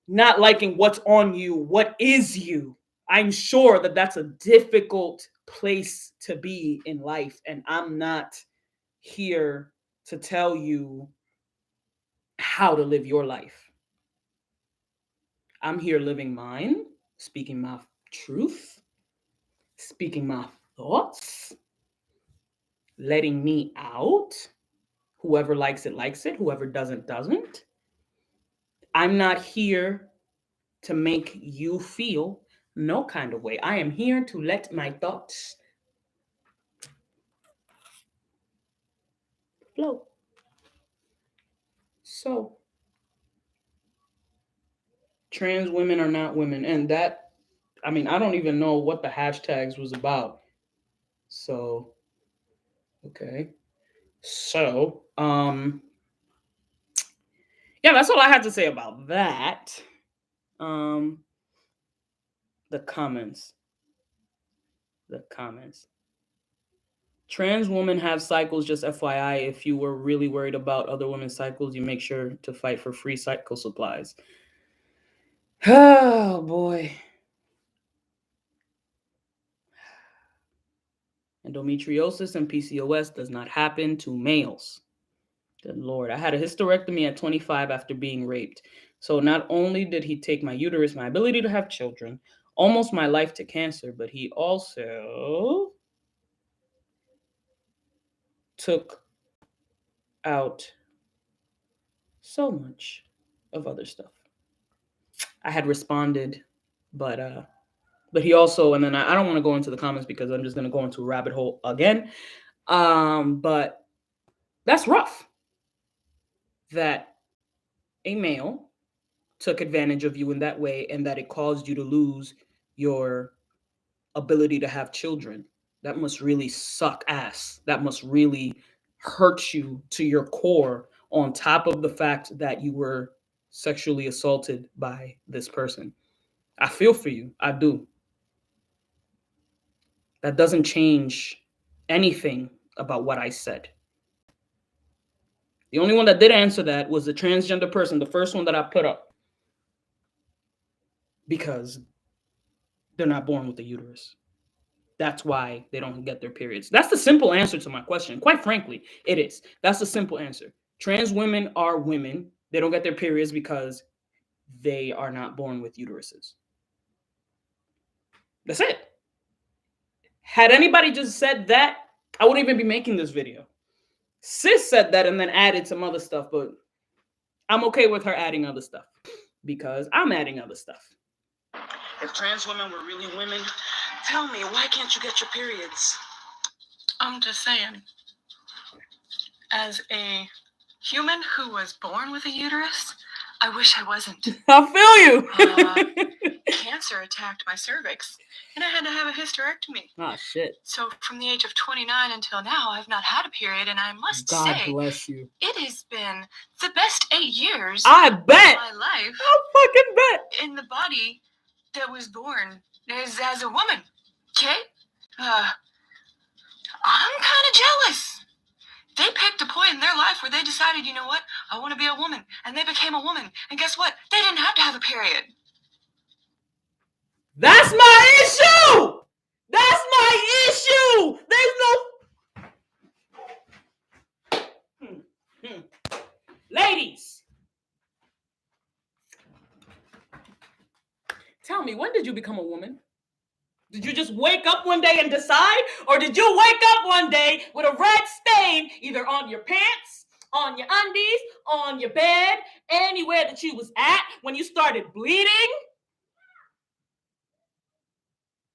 not liking what's on you, what is you. I'm sure that that's a difficult place to be in life, and I'm not here to tell you how to live your life. I'm here living mine, speaking my truth, speaking my thoughts, letting me out. Whoever likes it. Whoever doesn't. I'm not here to make you feel no kind of way. I am here to let my thoughts flow. So, trans women are not women. And that, I don't even know what the hashtags was about. So, okay. So, yeah, that's all I had to say about that. The comments. Trans women have cycles, just FYI. If you were really worried about other women's cycles, you make sure to fight for free cycle supplies. Oh, boy. Endometriosis and PCOS does not happen to males. Good Lord. I had a hysterectomy at 25 after being raped. So not only did he take my uterus, my ability to have children, almost my life to cancer, but he also took out so much of other stuff. I had responded, but he also, and then I don't want to go into the comments because I'm just going to go into a rabbit hole again. But that's rough that a male took advantage of you in that way and that it caused you to lose your ability to have children. That must really suck ass. That must really hurt you to your core, on top of the fact that you were sexually assaulted by this person. I feel for you. I do. That doesn't change anything about what I said. The only one that did answer that was the transgender person, the first one that I put up. Because they're not born with a uterus. That's why they don't get their periods. That's the simple answer to my question. Quite frankly, it is. That's the simple answer. Trans women are women. They don't get their periods because they are not born with uteruses. That's it. Had anybody just said that, I wouldn't even be making this video. Sis said that and then added some other stuff, but I'm okay with her adding other stuff because I'm adding other stuff. If trans women were really women, tell me, why can't you get your periods? I'm just saying, as a human who was born with a uterus, I wish I wasn't. I feel you. Cancer attacked my cervix, and I had to have a hysterectomy. Ah, shit. So from the age of 29 until now, I've not had a period, and I must say, bless you. it has been the best 8 years I bet. of my life I fucking bet. in the body that was born as a woman. Okay? I'm kind of jealous. They picked a point in their life where they decided, you know what? I want to be a woman. And they became a woman. And guess what? They didn't have to have a period. That's my issue. That's my issue. There's no... Ladies, tell me, when did you become a woman? Did you just wake up one day and decide? Or did you wake up one day with a red stain either on your pants, on your undies, on your bed, anywhere that you was at when you started bleeding?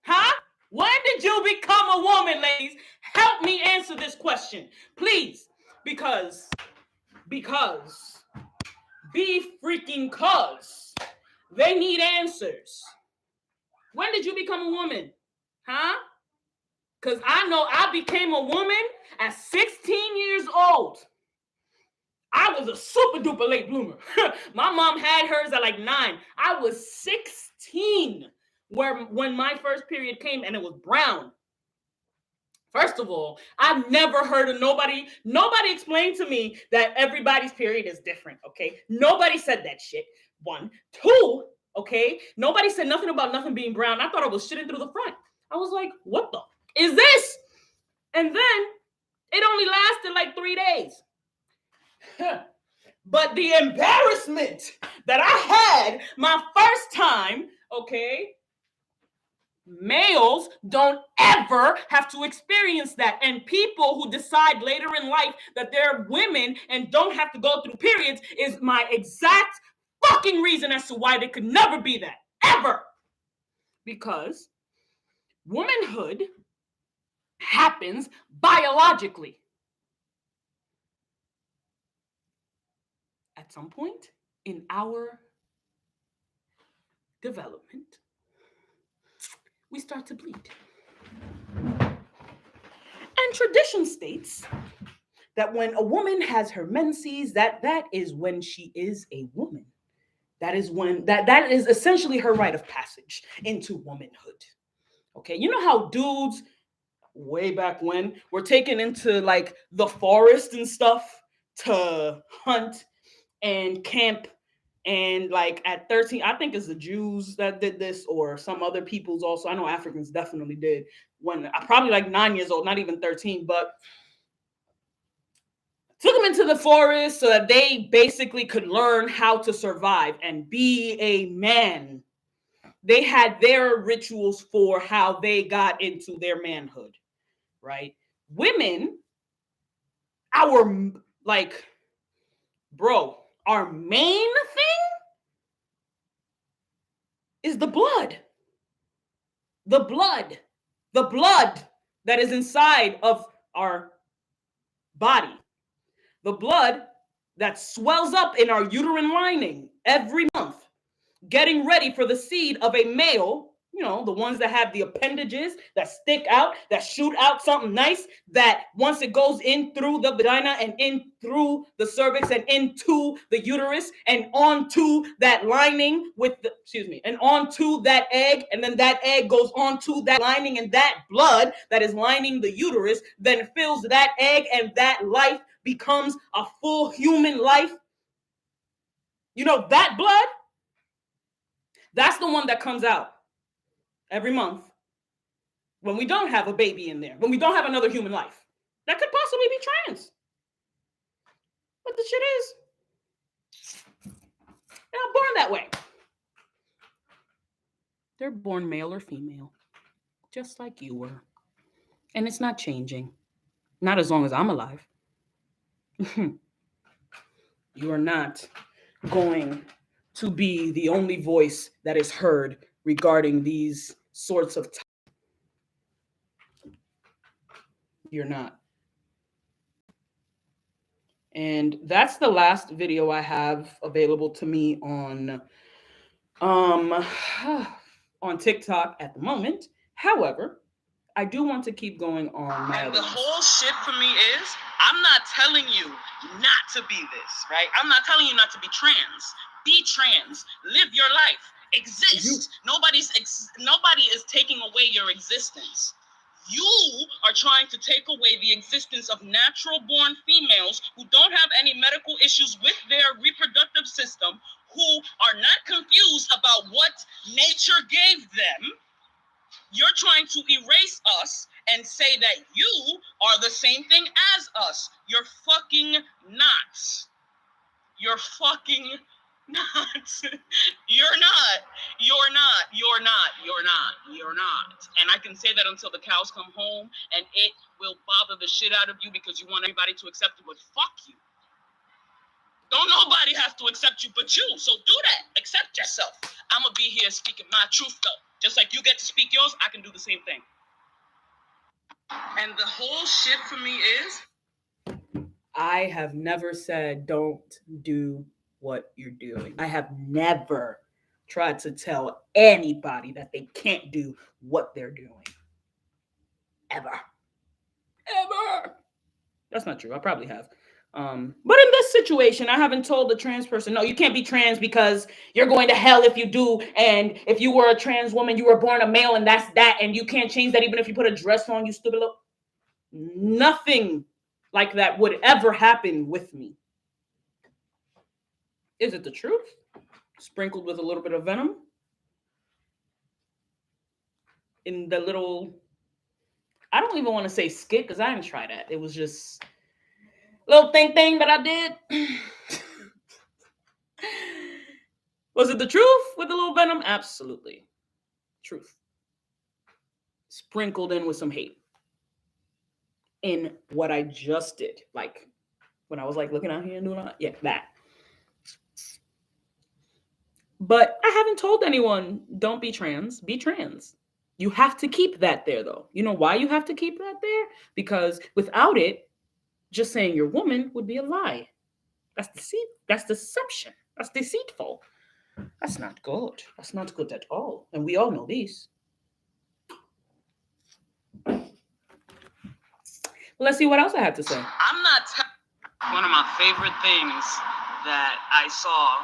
Huh? When did you become a woman, ladies? Help me answer this question, please. Because, be freaking cuz. They need answers. When did you become a woman? Huh? Because I know I became a woman at 16 years old. I was a super duper late bloomer. My mom had hers at like 9. I was 16 when my first period came, and it was brown. First of all, I've never heard of nobody explained to me that everybody's period is different, okay? Nobody said that shit. 1. 2, okay? Nobody said nothing about nothing being brown. I thought I was shitting through the front. I was like, what the is this? And then it only lasted like 3 days. But the embarrassment that I had my first time, okay? Males don't ever have to experience that. And people who decide later in life that they're women and don't have to go through periods is my exact fucking reason as to why they could never be that. Ever. Because womanhood happens biologically. At some point in our development, we start to bleed. And tradition states that when a woman has her menses, that is when she is a woman. That is when that is essentially her rite of passage into womanhood. Okay, you know how dudes way back when were taken into like the forest and stuff to hunt and camp, and like at 13, I think it's the Jews that did this, or some other peoples also. I know Africans definitely did when probably like 9 years old, not even 13, but took them into the forest so that they basically could learn how to survive and be a man. They had their rituals for how they got into their manhood, right? Women, our main thing is the blood. The blood that is inside of our body. The blood that swells up in our uterine lining every month, getting ready for the seed of a male, you know, the ones that have the appendages that stick out, that shoot out something nice, that once it goes in through the vagina and in through the cervix and into the uterus and onto that lining and onto that egg, and then that egg goes onto that lining, and that blood that is lining the uterus then fills that egg and that life becomes a full human life, you know, that blood, that's the one that comes out every month when we don't have a baby in there, when we don't have another human life that could possibly be trans. But the shit is, they're not born that way. They're born male or female, just like you were. And it's not changing. Not as long as I'm alive. You are not going to be the only voice that is heard regarding these sorts of topics. You're not. And that's the last video I have available to me on TikTok at the moment. However, I do want to keep going on my And the whole shit for me is, I'm not telling you not to be this, right? I'm not telling you not to be trans. Be trans. Live your life. Exist. Nobody is taking away your existence. You are trying to take away the existence of natural-born females who don't have any medical issues with their reproductive system, who are not confused about what nature gave them. You're trying to erase us and say that you are the same thing as us. You're fucking not. You're fucking not. You're not. You're not. You're not. You're not. You're not. And I can say that until the cows come home, and it will bother the shit out of you because you want everybody to accept you, but fuck you. Don't nobody have to accept you but you. So do that. Accept yourself. I'm going to be here speaking my truth, though. Just like you get to speak yours, I can do the same thing. And the whole shit for me is, I have never said don't do what you're doing. I have never tried to tell anybody that they can't do what they're doing. Ever. That's not true. I probably have. But in this situation, I haven't told the trans person, no, you can't be trans because you're going to hell if you do. And if you were a trans woman, you were born a male and that's that. And you can't change that even if you put a dress on, you stupid little. Nothing like that would ever happen with me. Is it the truth? Sprinkled with a little bit of venom? In the little, I don't even want to say skit because I didn't try that. It was just little thing that I did. Was it the truth with a little venom? Absolutely. Truth. Sprinkled in with some hate. In what I just did. Like when I was like looking out here and doing all that. Yeah, that. But I haven't told anyone, don't be trans. Be trans. You have to keep that there, though. You know why you have to keep that there? Because without it, just saying you're woman would be a lie. That's deceit. That's deception. That's deceitful. That's not good. That's not good at all. And we all know this. Let's see what else I have to say. I'm not one of my favorite things that I saw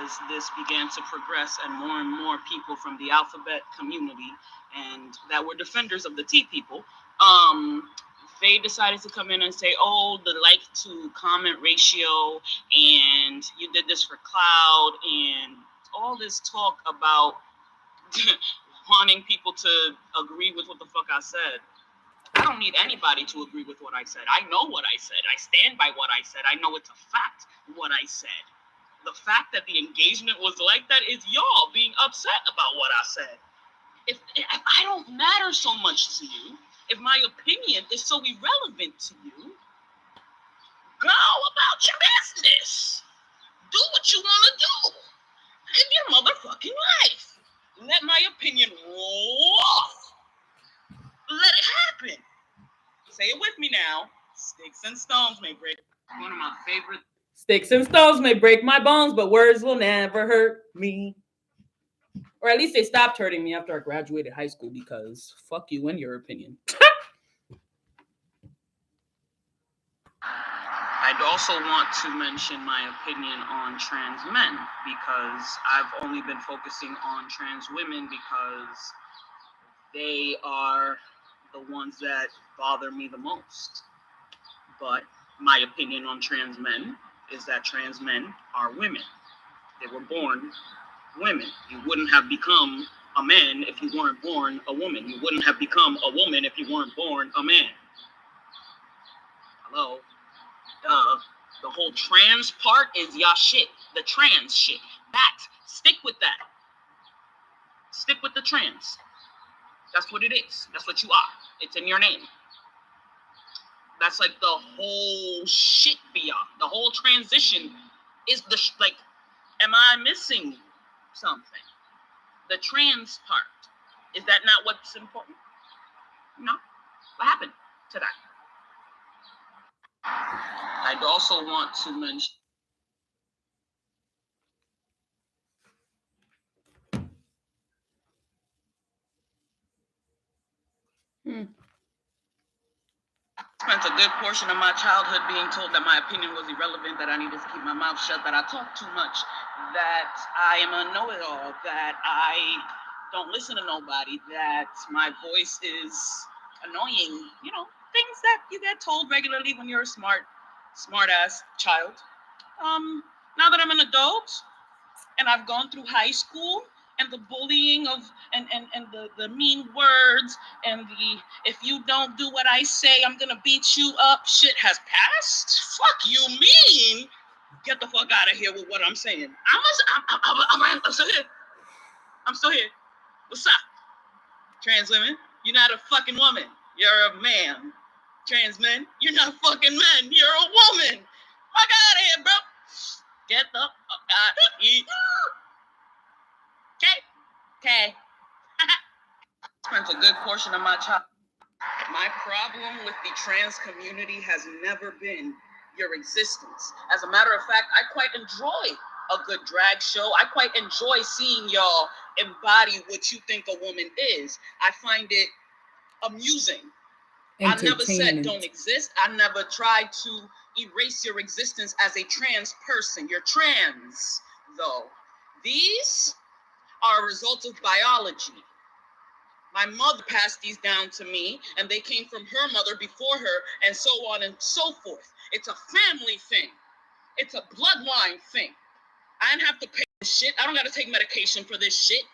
as this began to progress and more people from the alphabet community and that were defenders of the T people, they decided to come in and say, oh, the like to comment ratio, and you did this for clout, and all this talk about wanting people to agree with what the fuck I said. I don't need anybody to agree with what I said. I know what I said. I stand by what I said. I know it's a fact what I said. The fact that the engagement was like that is y'all being upset about what I said. If I don't matter so much to you, if my opinion is so irrelevant to you, go about your business. Do what you want to do. Live your motherfucking life. Let my opinion roll off. Let it happen. Say it with me now. Sticks and stones may break. One of my favorite. Sticks and stones may break my bones, but words will never hurt me. Or at least they stopped hurting me after I graduated high school because fuck you and your opinion. I'd also want to mention my opinion on trans men because I've only been focusing on trans women because they are the ones that bother me the most. But my opinion on trans men is that trans men are women. They were born women. You wouldn't have become a man if you weren't born a woman. You wouldn't have become a woman if you weren't born a man. Hello? The whole trans part is y'all shit. The trans shit. Stick with that. Stick with the trans. That's what it is. That's what you are. It's in your name. That's like the whole shit for y'all. The whole transition is am I missing something? The trans part. Is that not what's important? No. What happened to that? I'd also want to mention. Spent a good portion of my childhood being told that my opinion was irrelevant, that I needed to keep my mouth shut, that I talk too much, that I am a know-it-all, that I don't listen to nobody, that my voice is annoying, things that you get told regularly when you're a smart-ass child. Now that I'm an adult and I've gone through high school, and the bullying of and the mean words and the if you don't do what I say, I'm gonna beat you up shit has passed. Fuck you mean? Get the fuck out of here with what I'm saying. I'm still here. I'm still here. What's up? Trans women, you're not a fucking woman. You're a man. Trans men, you're not fucking men. You're a woman. Fuck out of here, bro. Get the fuck out of here. Okay. Spent a good portion of my childhood. My problem with the trans community has never been your existence. As a matter of fact, I quite enjoy a good drag show. I quite enjoy seeing y'all embody what you think a woman is. I find it amusing. I never said don't exist. I never tried to erase your existence as a trans person. You're trans, though. These are a result of biology. My mother passed these down to me, and they came from her mother before her, and so on and so forth. It's a family thing. It's a bloodline thing. I didn't have to pay this shit. I don't got to take medication for this shit.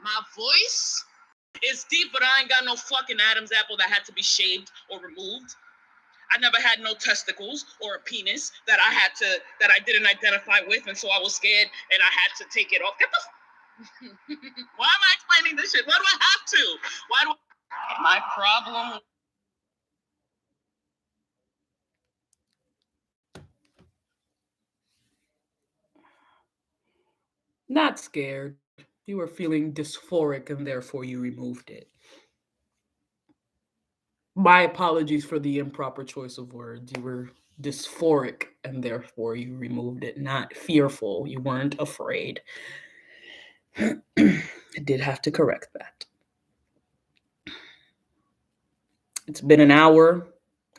My voice is deep, but I ain't got no fucking Adam's apple that had to be shaved or removed. I never had no testicles or a penis that I didn't identify with, and so I was scared, and I had to take it off. Get the Why am I explaining this shit? Why do I have to? My problem? Not scared. You were feeling dysphoric and therefore you removed it. My apologies for the improper choice of words. You were dysphoric and therefore you removed it, not fearful. You weren't afraid. I did have to correct that. It's been an hour.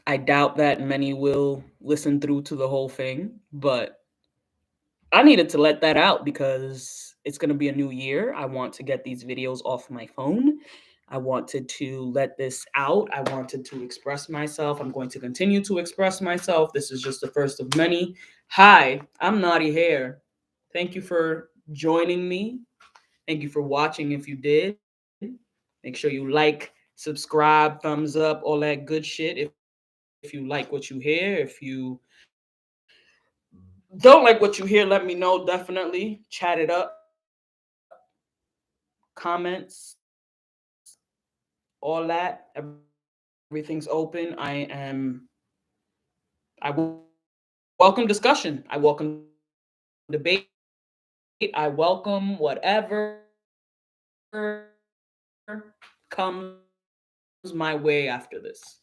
I doubt that many will listen through to the whole thing, but I needed to let that out because it's going to be a new year. I want to get these videos off my phone. I wanted to let this out. I wanted to express myself. I'm going to continue to express myself. This is just the first of many. Hi, I'm Naughty Hair. Thank you for joining me. Thank you for watching if you did. Make sure you like, subscribe, thumbs up, all that good shit. If you like what you hear, if you don't like what you hear, let me know. Definitely chat it up. Comments, all that. Everything's open. I welcome discussion. I welcome debate. I welcome whatever comes my way after this.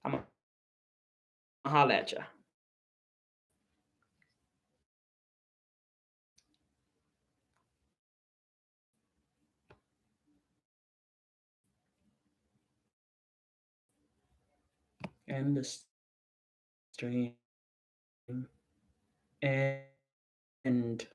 I'm gonna holla at ya. And the stream. And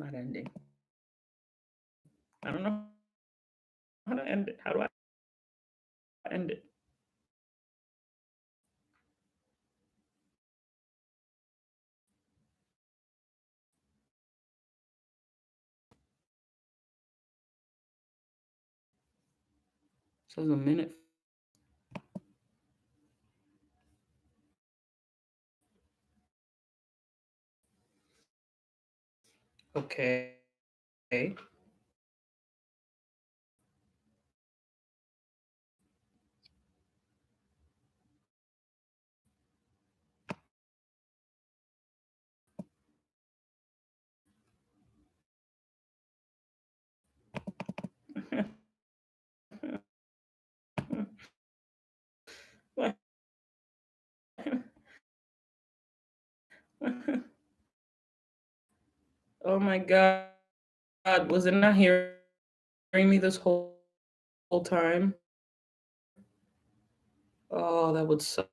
Not ending. I don't know how to end it. How do I end it? It says a minute. Okay. Oh my God. Was it not hearing me this whole time? Oh, that would suck.